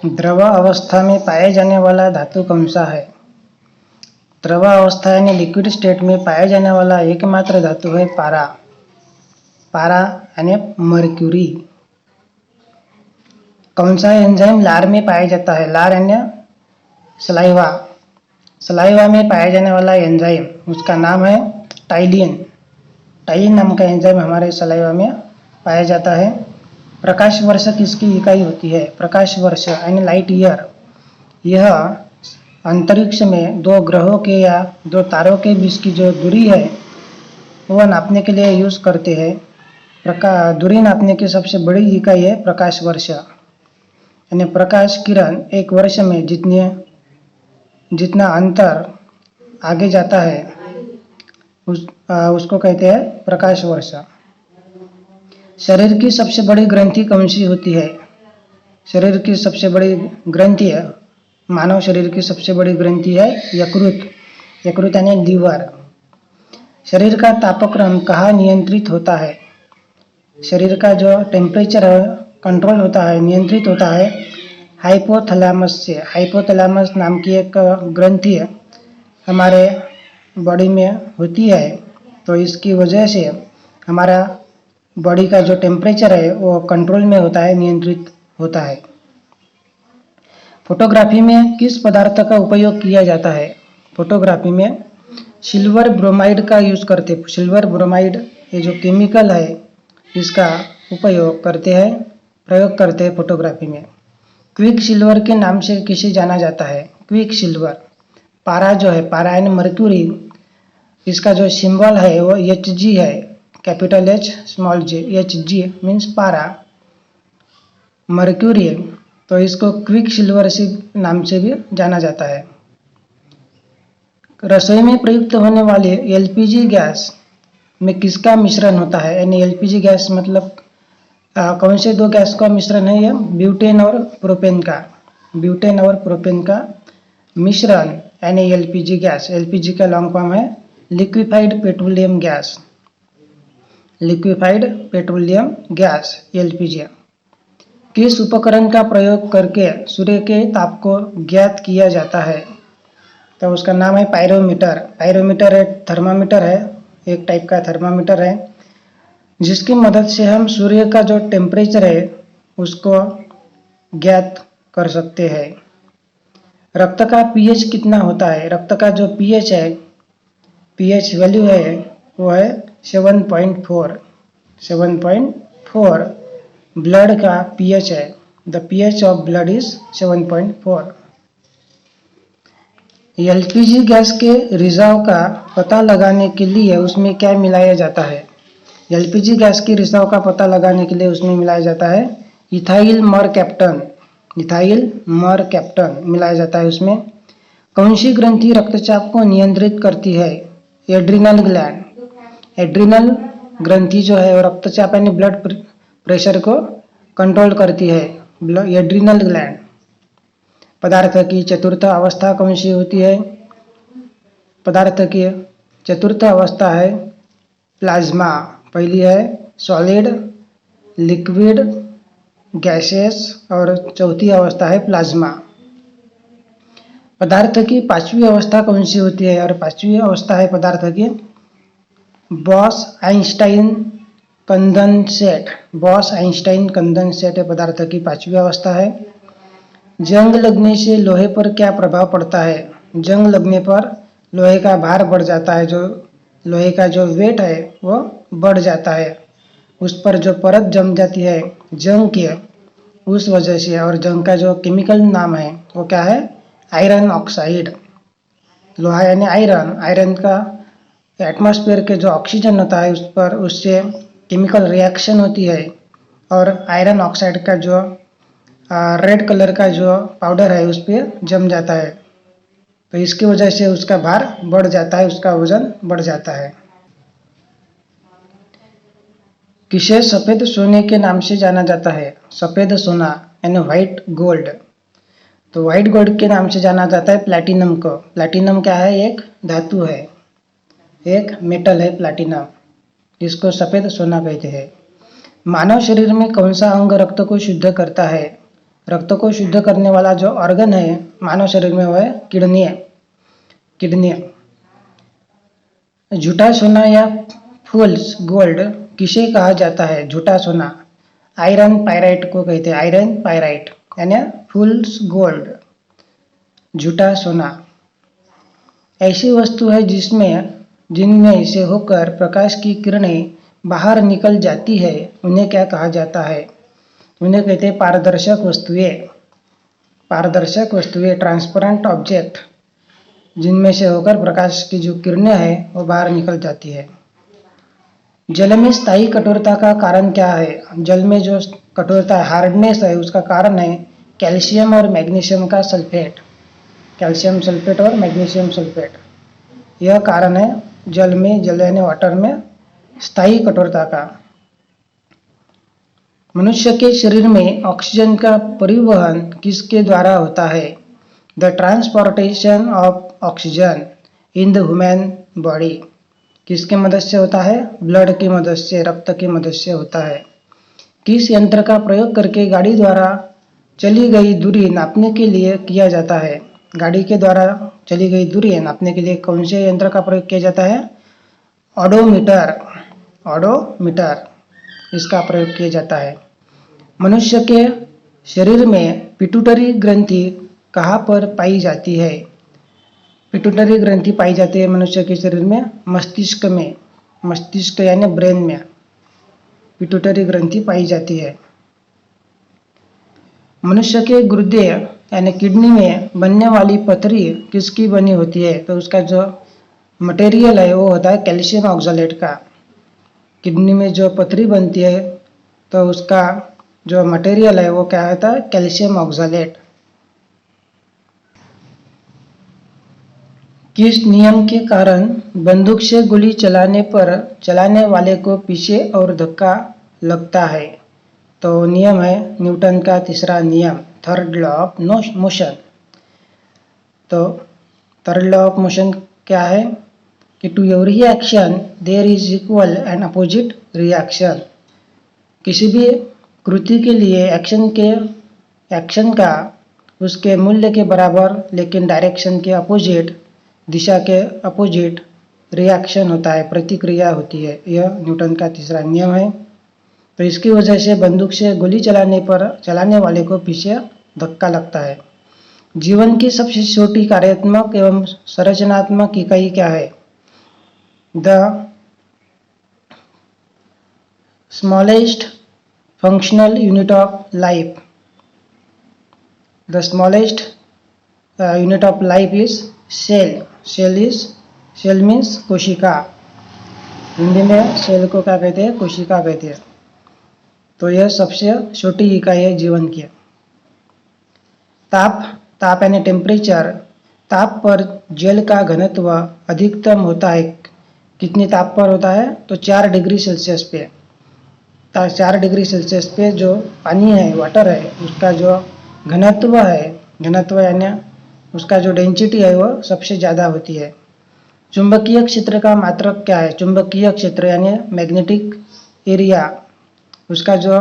द्रव अवस्था में पाए जाने वाला धातु कौन सा है? द्रव अवस्था यानी लिक्विड स्टेट में पाया जाने वाला एकमात्र धातु है पारा। पारा यानी मर्क्यूरी। कौन सा एंजाइम लार में पाया जाता है? लार यानी सलाइवा। सलाइवा में पाया जाने वाला एंजाइम, उसका नाम है टाइलिन। टाइलिन नाम का एंजाइम हमारे सलाइवा में पाया जाता है। प्रकाश वर्ष किसकी इकाई होती है? प्रकाश वर्ष यानी लाइट ईयर। यह अंतरिक्ष में दो ग्रहों के या दो तारों के बीच की जो दूरी है वह नापने के लिए यूज करते हैं। दूरी नापने की सबसे बड़ी इकाई है प्रकाश वर्ष। यानी प्रकाश किरण एक वर्ष में जितना अंतर आगे जाता है उसको कहते हैं प्रकाश वर्ष। शरीर की सबसे बड़ी ग्रंथि कौन सी होती है? शरीर की सबसे बड़ी ग्रंथि है, मानव शरीर की सबसे बड़ी ग्रंथि है यकृत। यकृत यानी लीवर। शरीर का तापक्रम कहाँ नियंत्रित होता है? शरीर का जो टेम्परेचर है कंट्रोल होता है, नियंत्रित होता है हाइपोथैलेमस से। हाइपोथैलेमस नाम की एक ग्रंथि है हमारे बॉडी में होती है, तो इसकी वजह से हमारा बॉडी का जो टेम्परेचर है वो कंट्रोल में होता है, नियंत्रित होता है। फोटोग्राफी में किस पदार्थ का उपयोग किया जाता है? फोटोग्राफी में सिल्वर ब्रोमाइड का यूज करते। सिल्वर ब्रोमाइड ये जो केमिकल है इसका प्रयोग करते हैं फोटोग्राफी में। क्विक सिल्वर के नाम से किसे जाना जाता है? Quick silver. पारा जो है, पारा यानी मर्क्यूरी, इसका जो सिंबल है वो Hg है, capital H small g। Hg means पारा, मर्क्यूरी, तो इसको क्विक सिल्वर से नाम से भी जाना जाता है। रसोई में प्रयुक्त होने वाले LPG गैस में किसका मिश्रण होता है? यानी LPG गैस मतलब कौन से दो गैस का मिश्रण है? यह ब्यूटेन और प्रोपेन का। ब्यूटेन और प्रोपेन का मिश्रण यानी LPG गैस। LPG का लॉन्ग फॉर्म है liquefied petroleum gas. Liquefied petroleum gas LPG। किस उपकरण का प्रयोग करके सूर्य के ताप को ज्ञात किया जाता है? तो उसका नाम है पायरोमीटर। पायरोमीटर एक थर्मामीटर है, एक टाइप का थर्मामीटर है जिसकी मदद से हम सूर्य का जो टेम्परेचर है उसको ज्ञात कर सकते हैं। रक्त का pH कितना होता है? रक्त का जो pH है, pH वैल्यू है वो है 7.4। 7.4 ब्लड का pH है। The pH of blood is 7.4। LPG gas के रिसाव का पता लगाने के लिए उसमें क्या मिलाया जाता है? LPG गैस के रिसाव का पता लगाने के लिए उसमें मिलाया जाता है इथाइल मरकैप्टन। इथाइल मरकैप्टन मिलाया जाता है उसमें। कौन सी ग्रंथि रक्तचाप को नियंत्रित करती है? Adrenal gland. एड्रिनल ग्रंथि जो है वो रक्तचाप यानी ब्लड प्रेशर को कंट्रोल करती है, एड्रिनल ग्लैंड। पदार्थ की चतुर्थ अवस्था कौन सी होती है? पदार्थ की चतुर्थ अवस्था है प्लाज्मा। पहली है सॉलिड, लिक्विड, गैसेस और चौथी अवस्था है प्लाज्मा। पदार्थ की पांचवी अवस्था कौन सी होती है? और पांचवी अवस्था है पदार्थ की boss Einstein condensate. Boss Einstein condensate है पदार्थ की पांचवी अवस्था है। जंग लगने से लोहे पर क्या प्रभाव पड़ता है? जंग लगने पर लोहे का भार बढ़ जाता है, जो लोहे का जो वेट है वो बढ़ जाता है, उस पर जो परत जम जाती है जंग की, उस वजह से। और जंग का जो केमिकल नाम है वो क्या है? Iron oxide. लोहा यानी आयरन, आयरन का एटमॉस्फेयर के जो ऑक्सीजन होता है उस पर उससे केमिकल रिएक्शन होती है और आयरन ऑक्साइड का जो रेड कलर का जो पाउडर है उस पर जम जाता है, तो इसकी वजह से उसका भार बढ़ जाता है, उसका वजन बढ़ जाता है। किसे सफेद सोने के नाम से जाना जाता है? सफेद सोना यानी व्हाइट गोल्ड। तो व्हाइट गोल्ड के नाम से जाना जाता है प्लैटिनम को। प्लैटिनम क्या है? एक धातु है, एक मेटल है प्लैटिनम, जिसको सफेद सोना कहते हैं। मानव शरीर में कौन सा अंग रक्त को शुद्ध करता है? रक्त को शुद्ध करने वाला जो ऑर्गन है मानव शरीर में वो है किडनी। झूठा सोना या फूल्स गोल्ड किसे कहा जाता है? झूठा सोना आयरन पायराइट को कहते हैं, आयरन पायराइट यानी फूल्स गोल्ड, झूठा सोना। ऐसी वस्तु है जिनमें से होकर प्रकाश की किरणें बाहर निकल जाती है, उन्हें क्या कहा जाता है? उन्हें कहते हैं पारदर्शक वस्तुएं, ट्रांसपेरेंट ऑब्जेक्ट, जिनमें से होकर प्रकाश की जो किरणें हैं वो बाहर निकल जाती है। जल में स्थायी कठोरता का कारण क्या है? जल में जो कठोरता है, हार्डनेस है, उसका कारण है कैल्शियम और मैग्नीशियम का सल्फेट, कैल्शियम सल्फेट और मैग्नीशियम सल्फेट। यह कारण है जल यानी वाटर में स्थायी कठोरता का। मनुष्य के शरीर में ऑक्सीजन का परिवहन किसके द्वारा होता है? The transportation of oxygen in the human body किसके मदद से होता है? ब्लड की मदद से, रक्त की मदद से होता है। किस यंत्र का प्रयोग करके गाड़ी द्वारा चली गई दूरी नापने के लिए किया जाता है? गाड़ी के द्वारा चली गई दूरी नापने के लिए कौन से यंत्र का प्रयोग किया जाता है? ऑडोमीटर, इसका प्रयोग किया जाता है। मनुष्य के शरीर में पिट्यूटरी ग्रंथि कहाँ पर पाई जाती है? पिट्यूटरी ग्रंथि पाई जाती है मनुष्य के शरीर में मस्तिष्क यानी ब्रेन में पिट्यूटरी ग्रंथि पाई जाती है। मनुष्य के गुर्दे यानी किडनी में बनने वाली पथरी किसकी बनी होती है? तो उसका जो मटेरियल है वो होता है कैल्शियम ऑक्सलेट का। किडनी में जो पथरी बनती है तो उसका जो मटेरियल है वो क्या होता है? Calcium oxalate. किस नियम के कारण बंदूक से गोली चलाने पर चलाने वाले को पीछे और धक्का लगता है? तो नियम है न्यूटन का तीसरा नियम, थर्ड लॉ ऑफ मोशन। तो थर्ड लॉ ऑफ मोशन क्या है कि to every action there is equal and opposite reaction. किसी भी कृति के लिए एक्शन का उसके मूल्य के बराबर लेकिन डायरेक्शन के अपोजिट, दिशा के अपोजिट रिएक्शन होता है, प्रतिक्रिया होती है। यह न्यूटन का तीसरा नियम है। तो इसकी वजह से बंदूक से गोली चलाने पर चलाने वाले को पीछे धक्का लगता है। जीवन की सबसे छोटी कार्यात्मक एवं संरचनात्मक इकाई क्या है? The smallest functional unit of life. The smallest unit of life is cell. Cell means कोशिका। हिंदी में सेल को क्या कहते हैं? कोशिका कहते हैं। तो यह सबसे छोटी इकाई है जीवन की। ताप यानी टेम्परेचर, ताप पर जल का घनत्व अधिकतम होता है कितने ताप पर होता है? तो 4 डिग्री सेल्सियस पे। 4 डिग्री सेल्सियस पे जो पानी है, वाटर है, उसका जो घनत्व यानी उसका जो डेंसिटी है वो सबसे ज़्यादा होती है। चुंबकीय क्षेत्र का मात्रक क्या है? चुंबकीय क्षेत्र यानी मैग्नेटिक एरिया, उसका जो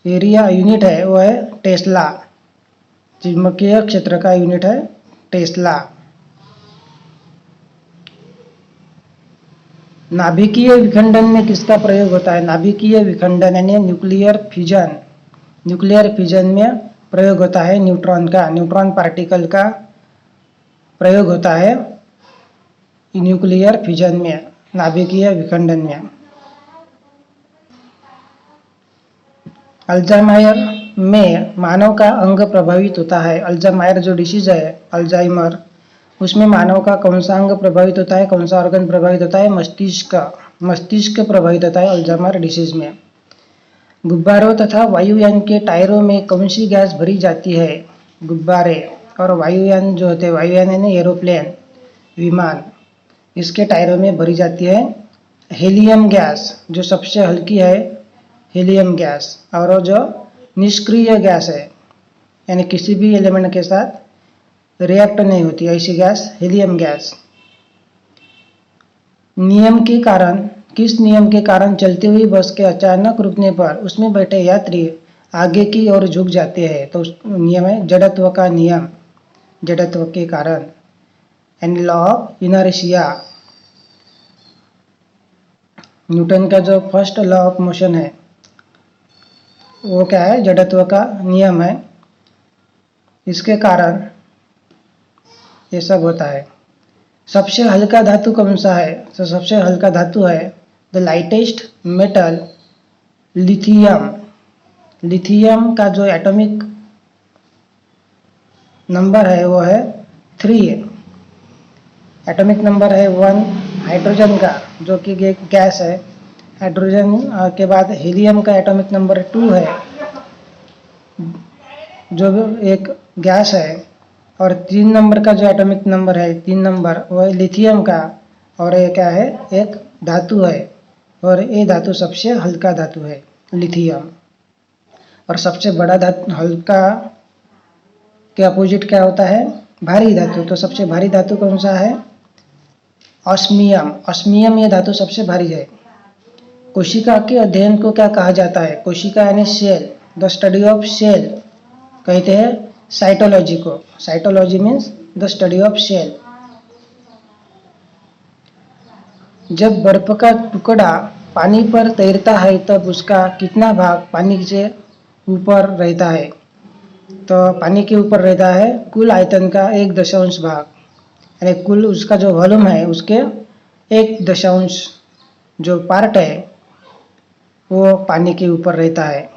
एरिया यूनिट है वो है टेस्ला। चुंबकीय क्षेत्र का यूनिट है टेस्ला। नाभिकीय विखंडन में किसका प्रयोग होता है? नाभिकीय विखंडन यानी न्यूक्लियर फिजन में प्रयोग होता है न्यूट्रॉन पार्टिकल का प्रयोग होता है न्यूक्लियर फिजन में, नाभिकीय विखंडन में। अल्जाइमर में मानव का अंग प्रभावित होता है। अल्जाइमर जो डिसीज है, अल्जाइमर, उसमें मानव का कौन सा अंग प्रभावित होता है? कौन सा ऑर्गन प्रभावित होता है? मस्तिष्क प्रभावित होता है अल्जाइमर डिसीज में। गुब्बारों तथा वायुयान के टायरों में कौन सी गैस भरी जाती है? गुब्बारे और वायुयान जो होते हैं, वायुयान यानी एरोप्लेन, विमान, इसके टायरों में भरी जाती है हीलियम गैस, जो सबसे हल्की है हीलियम गैस, और जो निष्क्रिय गैस है यानी किसी भी एलिमेंट के साथ रिएक्ट नहीं होती, ऐसी गैस हीलियम गैस। किस नियम के कारण चलती हुई बस के अचानक रुकने पर उसमें बैठे यात्री आगे की ओर झुक जाते हैं, तो नियम है जड़त्व का नियम, जड़त्व के कारण। And law of inertia, Newton का जो फर्स्ट लॉ ऑफ मोशन है वो क्या है, जड़त्व का नियम है। इसके कारण ये सब होता है। सबसे हल्का धातु कौन सा है? तो सबसे हल्का धातु है the lightest metal lithium. Lithium का जो एटॉमिक नंबर है वो है 3। एटॉमिक नंबर है 1 हाइड्रोजन का, जो कि एक गैस है। हाइड्रोजन के बाद हीलियम का एटॉमिक नंबर 2 है, जो एक गैस है। और 3 नंबर का जो एटॉमिक नंबर है, 3 नंबर, वो है लिथियम का। और ये क्या है, एक धातु है, और ये धातु सबसे हल्का धातु है, लिथियम। और सबसे बड़ा धातु, हल्का के अपोजिट क्या होता है, भारी धातु। तो सबसे भारी धातु कौन सा है, ऑस्मियम। ऑस्मियम ये धातु सबसे भारी है। कोशिका के अध्ययन को क्या कहा जाता है? कोशिका यानी cell, the study of cell कहते हैं साइटोलॉजी को। Cytology means the study of cell. जब बर्फ का टुकड़ा पानी पर तैरता है तब उसका कितना भाग पानी से ऊपर रहता है? तो पानी के ऊपर रहता है कुल आयतन का 1 भाग, यानी कुल उसका जो वॉल्यूम है उसके 1 जो पार्ट है वो पानी के ऊपर रहता है।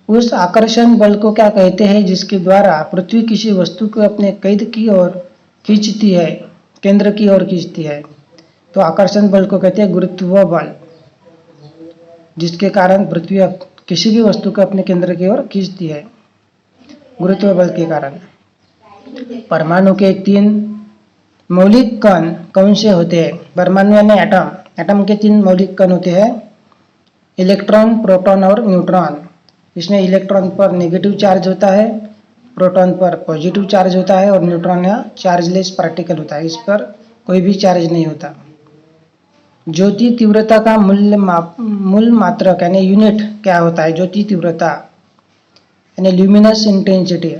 उस आकर्षण बल को क्या कहते हैं जिसके द्वारा पृथ्वी किसी वस्तु को अपने कैद की ओर खींचती है, केंद्र की ओर खींचती है? तो आकर्षण बल को कहते हैं गुरुत्व बल, जिसके कारण पृथ्वी किसी भी वस्तु को अपने केंद्र की ओर खींचती है, गुरुत्व बल के कारण। परमाणु के 3 मौलिक कण कौन से होते हैं? परमाणु यानी एटम। एटम के 3 मौलिक कण होते हैं, इलेक्ट्रॉन, प्रोटॉन और न्यूट्रॉन। इसमें इलेक्ट्रॉन पर नेगेटिव चार्ज होता है, प्रोटॉन पर पॉजिटिव चार्ज होता है, और न्यूट्रॉन या चार्जलेस पार्टिकल होता है, इस पर कोई भी चार्ज नहीं होता। ज्योति तीव्रता का मूल मात्रक यानी यूनिट क्या होता है? ज्योति तीव्रता यानी ल्यूमिनस इंटेंसिटी,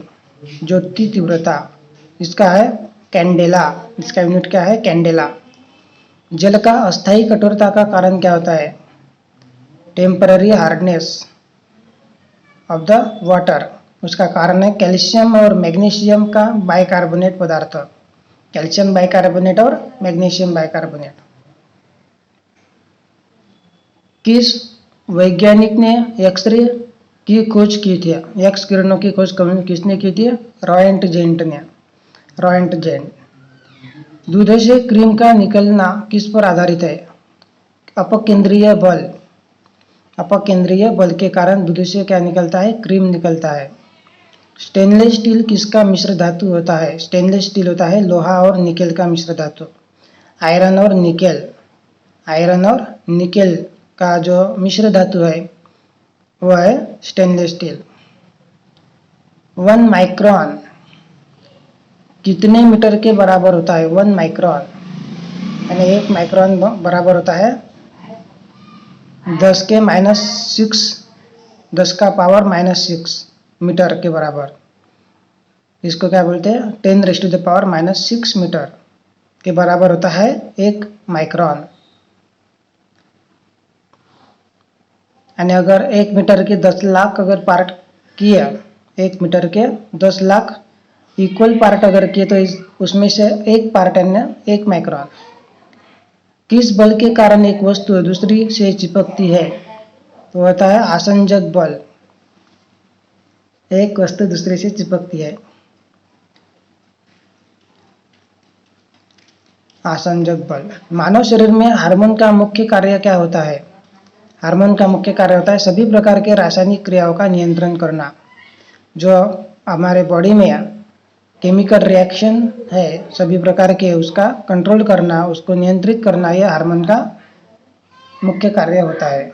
ज्योति तीव्रता, इसका है कैंडेला। इसका यूनिट क्या है? कैंडेला। जल का अस्थायी कठोरता का कारण क्या होता है? Temporary hardness of the water. उसका कारण है कैल्शियम और मैग्नीशियम का बाइकार्बोनेट पदार्थ, कैल्शियम बाइकार्बोनेट और मैग्नीशियम बाइकार्बोनेट। किस वैज्ञानिक ने एक्सरे की खोज की थी? एक्स किरणों की खोज किसने की थी? रॉयंटजेंट ने, रॉयंटजेंट। दूध से क्रीम का निकलना किस पर आधारित है? अपकेंद्रीय बल। अपकेंद्रीय बल के कारण दूध से क्या निकलता है? क्रीम निकलता है। स्टेनलेस स्टील किसका मिश्र धातु होता है? स्टेनलेस स्टील होता है लोहा और निकेल का मिश्र धातु। आयरन और निकेल, आयरन और निकेल का जो मिश्र धातु है वो है स्टेनलेस स्टील। 1 माइक्रोन कितने मीटर के बराबर होता है? 1 माइक्रोन यानी 1 माइक्रोन बराबर होता है 10 के -6, 10 का पावर -6 मीटर के बराबर। इसको क्या बोलते हैं? 10⁻⁻6 मीटर के बराबर होता है 1 माइक्रोन। यानी अगर 1 मीटर के 10 लाख अगर पार्ट किया, 1 मीटर के 10 लाख इक्वल पार्ट अगर किए तो उसमें से एक पार्ट है 1 माइक्रोन। किस बल के कारण एक वस्तु दूसरी से चिपकती है? तो होता है आसंजक बल। एक वस्तु दूसरे से चिपकती है, आसंजक बल। मानव शरीर में हार्मोन का मुख्य कार्य क्या होता है? हार्मोन का मुख्य कार्य होता है सभी प्रकार के रासायनिक क्रियाओं का नियंत्रण करना। जो हमारे बॉडी में केमिकल रिएक्शन है सभी प्रकार के, उसका कंट्रोल करना, उसको नियंत्रित करना, यह हार्मोन का मुख्य कार्य होता है।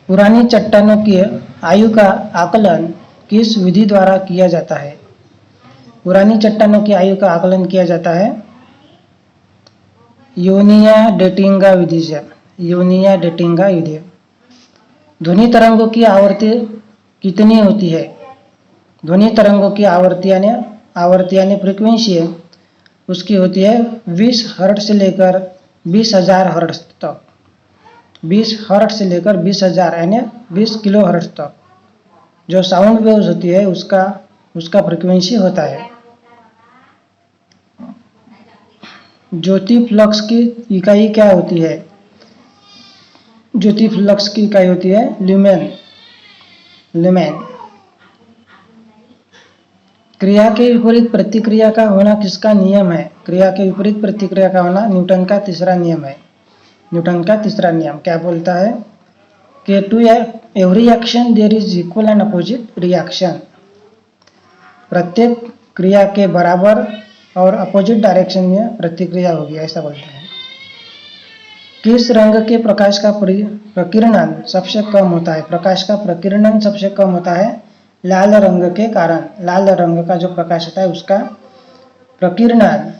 पुरानी चट्टानों की आयु का आकलन किस विधि द्वारा किया जाता है? पुरानी चट्टानों की आयु का आकलन किया जाता है योनिया डेटिंगा विधि से, योनिया डेटिंगा विधि। ध्वनि तरंगों की आवृत्ति कितनी होती है? ध्वनि तरंगों की आवृत्ति यानी फ्रीक्वेंसी है, उसकी होती है 20 हर्ट्ज से लेकर 20,000 हर्ट्ज तक। 20 हर्ट्ज से लेकर 20,000 यानी 20 किलो हर्ट्ज तक जो साउंड वेव्स होती है उसका फ्रीक्वेंसी होता है। ज्योति फ्लक्स की इकाई क्या होती है? ज्योति फ्लक्स की इकाई होती है ल्यूमेन। क्रिया के विपरीत प्रतिक्रिया का होना किसका नियम है? क्रिया के विपरीत प्रतिक्रिया का होना न्यूटन का तीसरा नियम है। न्यूटन का तीसरा नियम क्या बोलता है कि to every action there is equal and opposite reaction. प्रत्येक क्रिया के बराबर और अपोजिट डायरेक्शन में प्रतिक्रिया होगी, ऐसा बोलते हैं। किस रंग के प्रकाश का प्रकीर्णन सबसे कम होता है? प्रकाश का प्रकीर्णन सबसे कम होता है लाल रंग के कारण। लाल रंग का जो प्रकाश होता है उसका प्रकीर्णन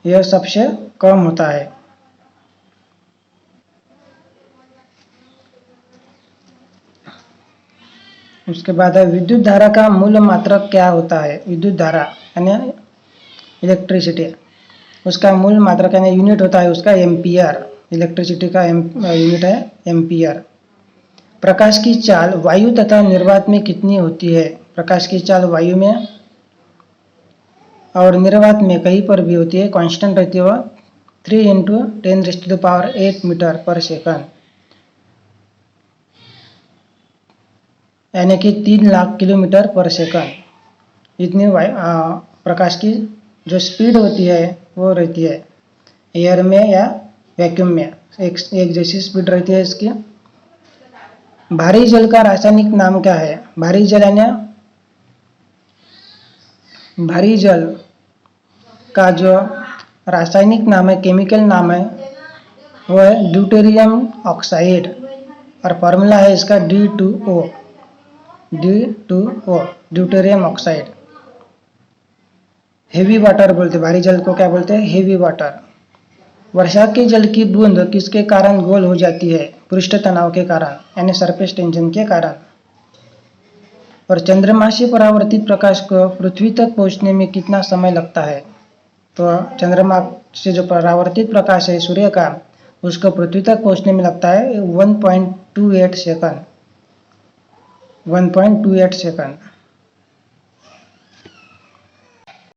यह सबसे कम होता है। उसके बाद है विद्युत धारा का मूल मात्रक क्या होता है? विद्युत धारा यानी इलेक्ट्रिसिटी, उसका मूल मात्रक यानी यूनिट होता है उसका एम्पियर। इलेक्ट्रिसिटी का यूनिट है एम्पियर। प्रकाश की चाल वायु तथा निर्वात में कितनी होती है? प्रकाश की चाल वायु में और निर्वात में कहीं पर भी होती है, कांस्टेंट रहती है, वह 3 × 10⁸ मीटर पर सेकंड, यानी कि 3 लाख किलोमीटर पर सेकंड। इतनी प्रकाश की जो स्पीड होती है वो रहती है एयर में या वैक्यूम में, एक जैसी स्पीड रहती है इसकी। भारी जल का रासायनिक नाम क्या है? भारी जल का जो रासायनिक नाम है, केमिकल नाम है, वो है ड्यूटेरियम ऑक्साइड और फॉर्मूला है इसका D2O, deuterium oxide. Heavy water बोलते, भारी जल को क्या बोलते हैं? Heavy water. वर्षा के जल की बूंद किसके कारण गोल हो जाती है? पृष्ठ तनाव के कारण यानी सरफेस टेंशन के कारण। और चंद्रमा से परावर्तित प्रकाश को पृथ्वी तक पहुंचने में कितना समय लगता है? तो चंद्रमा से जो परावर्तित प्रकाश है सूर्य का, उसको पृथ्वी तक पहुंचने में लगता है 1.28 सेकंड।